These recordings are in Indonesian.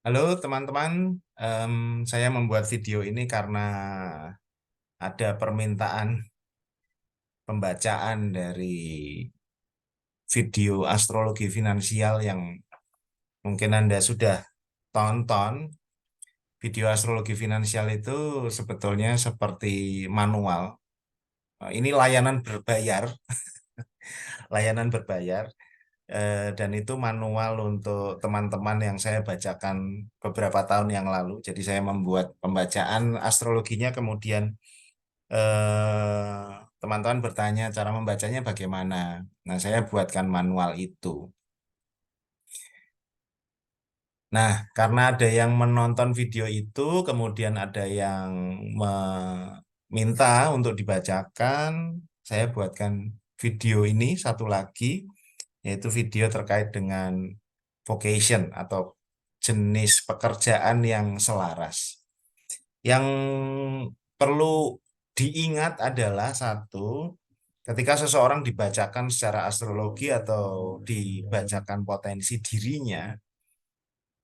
Halo teman-teman. Saya membuat video ini karena ada permintaan pembacaan dari video astrologi finansial yang mungkin Anda sudah tonton. Video astrologi finansial itu sebetulnya seperti manual. Ini layanan berbayar, dan itu manual untuk teman-teman yang saya bacakan beberapa tahun yang lalu. Jadi saya membuat pembacaan astrologinya, kemudian teman-teman bertanya cara membacanya bagaimana. Nah, saya buatkan manual itu. Nah, karena ada yang menonton video itu, kemudian ada yang meminta untuk dibacakan, saya buatkan video ini satu lagi, yaitu video terkait dengan vocation atau jenis pekerjaan yang selaras. Yang perlu diingat adalah satu, ketika seseorang dibacakan secara astrologi atau dibacakan potensi dirinya,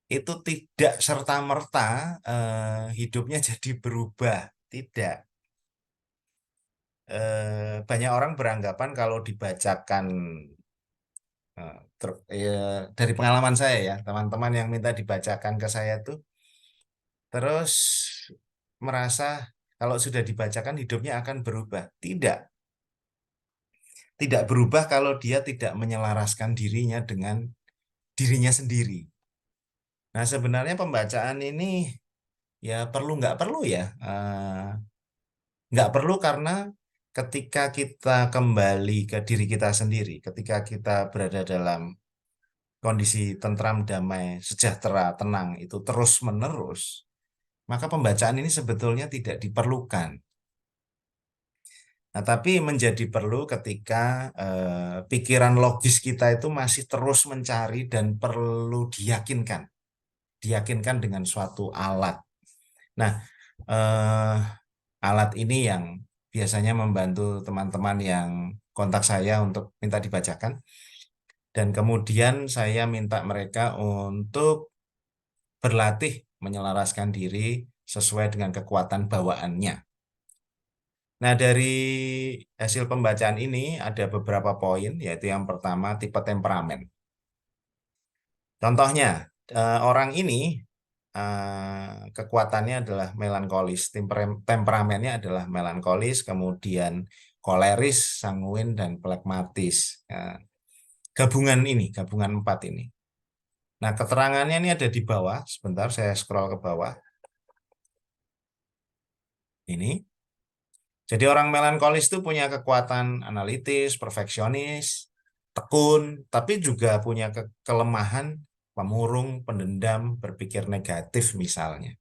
itu tidak serta-merta hidupnya jadi berubah. Tidak. Banyak orang beranggapan kalau dibacakan, dari pengalaman saya ya, teman-teman yang minta dibacakan ke saya tuh, terus merasa kalau sudah dibacakan hidupnya akan berubah. Tidak. Tidak berubah kalau dia tidak menyelaraskan dirinya dengan dirinya sendiri. Nah, sebenarnya pembacaan ini ya perlu nggak perlu ya. Nggak perlu karena ketika kita kembali ke diri kita sendiri, ketika kita berada dalam kondisi tentram, damai, sejahtera, tenang itu terus-menerus, maka pembacaan ini sebetulnya tidak diperlukan. Nah, tapi menjadi perlu ketika pikiran logis kita itu masih terus mencari dan perlu diyakinkan dengan suatu alat. Nah, eh, alat ini yang biasanya membantu teman-teman yang kontak saya untuk minta dibacakan, dan kemudian saya minta mereka untuk berlatih menyelaraskan diri sesuai dengan kekuatan bawaannya. Nah, dari hasil pembacaan ini ada beberapa poin, yaitu yang pertama tipe temperamen. Contohnya, orang ini kekuatannya adalah melankolis, temperamennya adalah melankolis, kemudian koleris, sanguin, dan plekmatis. Gabungan empat ini. Nah, keterangannya ini ada di bawah. Sebentar, saya scroll ke bawah. Ini. Jadi orang melankolis itu punya kekuatan analitis, perfeksionis, tekun, tapi juga punya kelemahan pemurung, pendendam, berpikir negatif misalnya.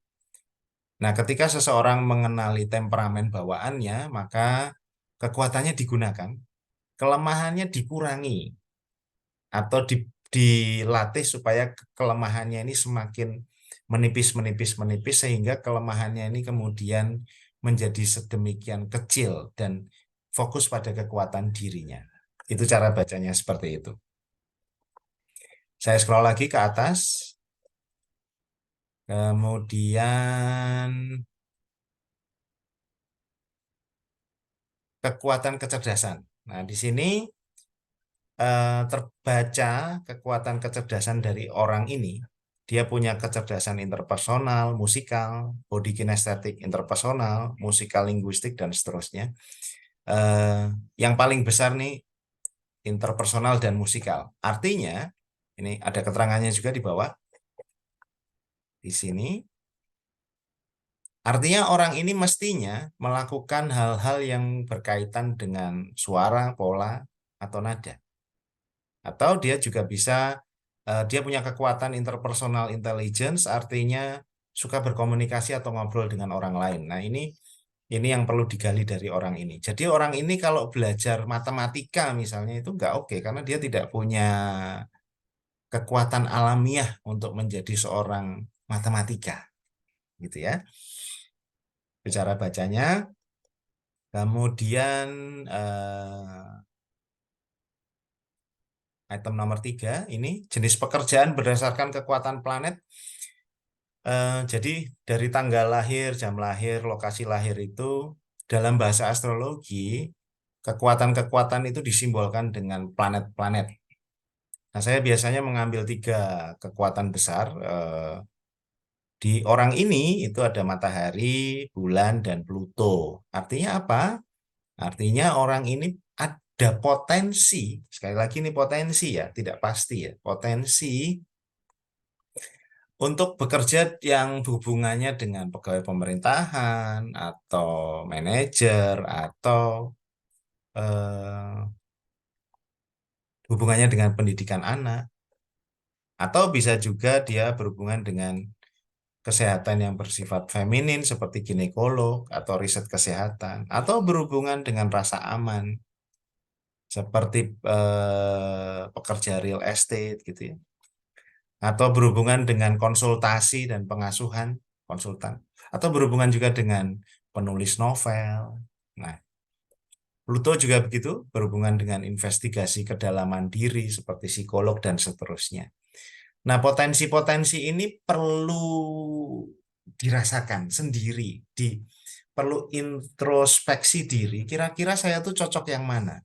Nah, ketika seseorang mengenali temperamen bawaannya, maka kekuatannya digunakan, kelemahannya dikurangi, atau dilatih supaya kelemahannya ini semakin menipis, menipis, menipis, sehingga kelemahannya ini kemudian menjadi sedemikian kecil dan fokus pada kekuatan dirinya. Itu cara bacanya seperti itu. Saya scroll lagi ke atas. Kemudian kekuatan kecerdasan. Nah, di sini terbaca kekuatan kecerdasan dari orang ini. Dia punya kecerdasan interpersonal, musikal, body kinestetik interpersonal, musikal linguistik, dan seterusnya. Eh, yang paling besar nih interpersonal dan musikal. Artinya, ini ada keterangannya juga di bawah. Di sini, artinya orang ini mestinya melakukan hal-hal yang berkaitan dengan suara, pola, atau nada. Atau dia juga bisa, dia punya kekuatan interpersonal intelligence, artinya suka berkomunikasi atau ngobrol dengan orang lain. Nah, ini yang perlu digali dari orang ini. Jadi orang ini kalau belajar matematika misalnya itu nggak oke, karena dia tidak punya kekuatan alamiah untuk menjadi seorang matematika, gitu ya. Bicara bacanya, kemudian item nomor 3 ini jenis pekerjaan berdasarkan kekuatan planet. Jadi dari tanggal lahir, jam lahir, lokasi lahir itu dalam bahasa astrologi, kekuatan-kekuatan itu disimbolkan dengan planet-planet. Nah, saya biasanya mengambil 3 kekuatan besar. Di orang ini itu ada matahari, bulan, dan Pluto. Artinya apa? Artinya orang ini ada potensi, sekali lagi ini potensi ya, tidak pasti ya, potensi untuk bekerja yang hubungannya dengan pegawai pemerintahan atau manajer atau eh, hubungannya dengan pendidikan anak, atau bisa juga dia berhubungan dengan kesehatan yang bersifat feminin seperti ginekolog atau riset kesehatan, atau berhubungan dengan rasa aman seperti pekerja real estate gitu ya, atau berhubungan dengan konsultasi dan pengasuhan konsultan, atau berhubungan juga dengan penulis novel. Nah, Pluto juga begitu, berhubungan dengan investigasi kedalaman diri seperti psikolog dan seterusnya. Nah, potensi-potensi ini perlu dirasakan sendiri, perlu introspeksi diri. Kira-kira saya tuh cocok yang mana?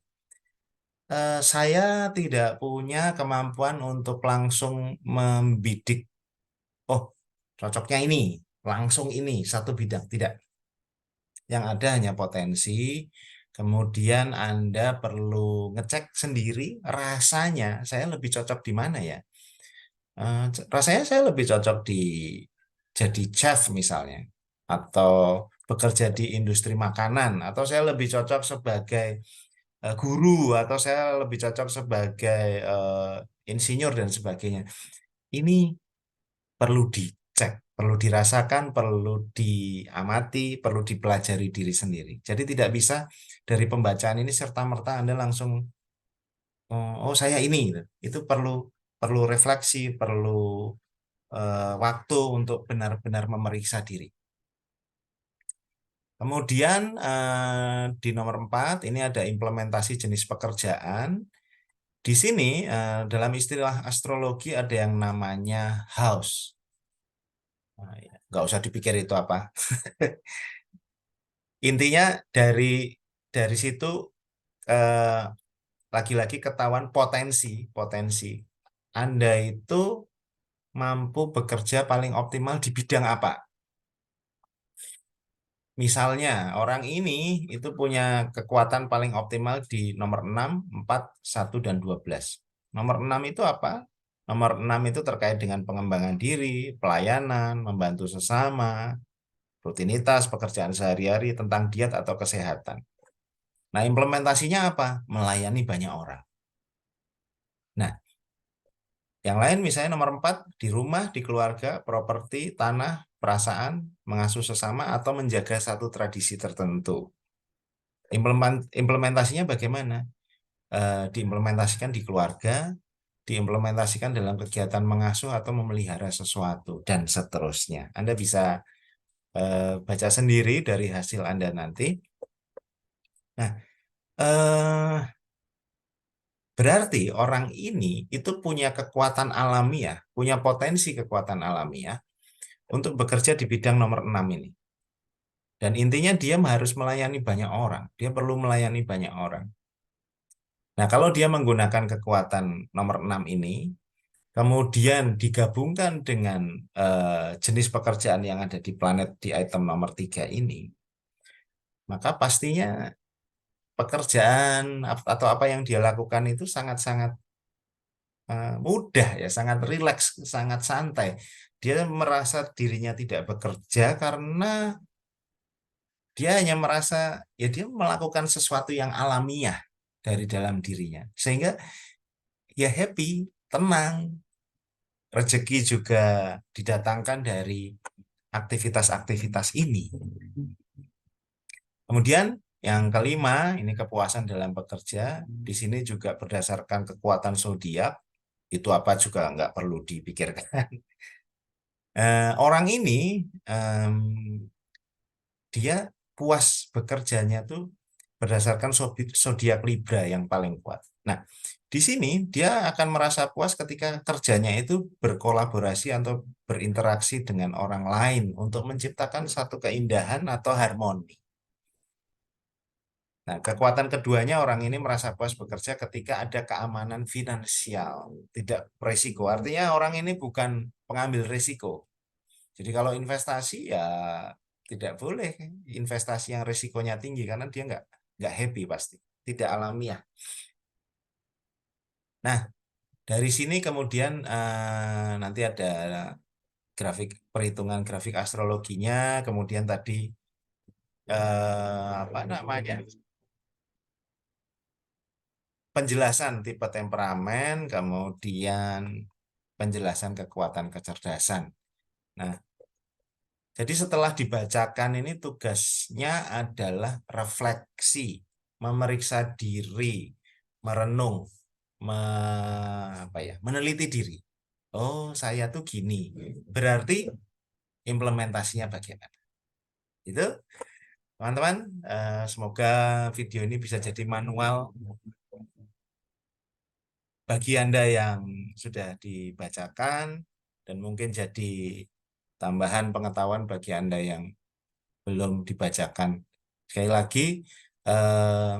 Saya tidak punya kemampuan untuk langsung membidik, oh, cocoknya ini, langsung ini, satu bidang. Tidak. Yang ada hanya potensi, kemudian Anda perlu ngecek sendiri, rasanya saya lebih cocok di mana ya? Rasanya saya lebih cocok di jadi chef misalnya, atau bekerja di industri makanan, atau saya lebih cocok sebagai guru, atau saya lebih cocok sebagai insinyur dan sebagainya. Ini perlu dicek, perlu dirasakan, perlu diamati, perlu dipelajari diri sendiri. Jadi tidak bisa dari pembacaan ini serta-merta Anda langsung oh, oh, saya ini gitu. Itu perlu perlu refleksi, perlu waktu untuk benar-benar memeriksa diri. Kemudian di nomor 4 ini ada implementasi jenis pekerjaan. Di sini dalam istilah astrologi ada yang namanya house. Nah, ya, nggak usah dipikir itu apa. Intinya dari situ eh, lagi-lagi ketahuan potensi potensi Anda itu mampu bekerja paling optimal di bidang apa. Misalnya, orang ini itu punya kekuatan paling optimal di nomor 6, 4, 1, dan 12. Nomor 6 itu apa? Nomor 6 itu terkait dengan pengembangan diri, pelayanan, membantu sesama, rutinitas, pekerjaan sehari-hari, tentang diet atau kesehatan. Nah, implementasinya apa? Melayani banyak orang. Nah, yang lain misalnya nomor 4, di rumah, di keluarga, properti, tanah, perasaan, mengasuh sesama, atau menjaga satu tradisi tertentu. Implementasinya bagaimana? Diimplementasikan di keluarga, diimplementasikan dalam kegiatan mengasuh atau memelihara sesuatu, dan seterusnya. Anda bisa baca sendiri dari hasil Anda nanti. Nah, berarti orang ini itu punya kekuatan alamiah, punya potensi kekuatan alamiah untuk bekerja di bidang nomor 6 ini. Dan intinya dia harus melayani banyak orang. Dia perlu melayani banyak orang. Nah, kalau dia menggunakan kekuatan nomor 6 ini, kemudian digabungkan dengan jenis pekerjaan yang ada di planet di item nomor 3 ini, maka pastinya pekerjaan atau apa yang dia lakukan itu sangat-sangat mudah ya, sangat rileks, sangat santai. Dia merasa dirinya tidak bekerja karena dia hanya merasa ya dia melakukan sesuatu yang alamiah dari dalam dirinya. Sehingga ya happy, tenang, rezeki juga didatangkan dari aktivitas-aktivitas ini. Kemudian yang kelima, ini kepuasan dalam bekerja. Di sini juga berdasarkan kekuatan zodiak, itu apa juga nggak perlu dipikirkan. Orang ini em, dia puas bekerjanya tuh berdasarkan zodiak Libra yang paling kuat. Nah, Di sini dia akan merasa puas ketika kerjanya itu berkolaborasi atau berinteraksi dengan orang lain untuk menciptakan satu keindahan atau harmoni. Nah, kekuatan keduanya orang ini merasa puas bekerja ketika ada keamanan finansial, tidak resiko. Artinya orang ini bukan pengambil risiko. Jadi kalau investasi ya tidak boleh investasi yang risikonya tinggi karena dia nggak happy pasti, tidak alamiah. Nah, dari sini kemudian nanti ada grafik perhitungan grafik astrologinya, kemudian tadi apa namanya penjelasan tipe temperamen, kemudian penjelasan kekuatan kecerdasan. Nah, jadi setelah dibacakan ini tugasnya adalah refleksi, memeriksa diri, merenung, apa ya, meneliti diri. Oh, saya tuh gini. Berarti implementasinya bagaimana? Itu, teman-teman, semoga video ini bisa jadi manual bagi Anda yang sudah dibacakan dan mungkin jadi tambahan pengetahuan bagi Anda yang belum dibacakan. Sekali lagi, eh,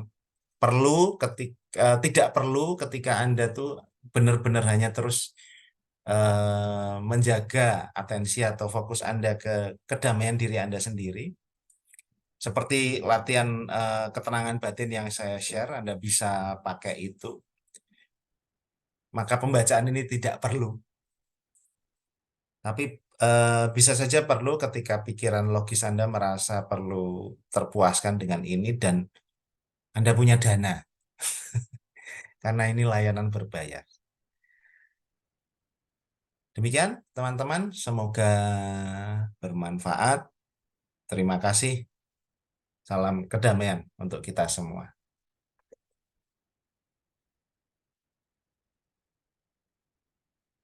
tidak perlu ketika Anda tuh benar-benar hanya terus menjaga atensi atau fokus Anda ke kedamaian diri Anda sendiri. Seperti latihan ketenangan batin yang saya share, Anda bisa pakai itu. Maka pembacaan ini tidak perlu. Tapi bisa saja perlu ketika pikiran logis Anda merasa perlu terpuaskan dengan ini dan Anda punya dana. Karena ini layanan berbayar. Demikian teman-teman, semoga bermanfaat. Terima kasih. Salam kedamaian untuk kita semua.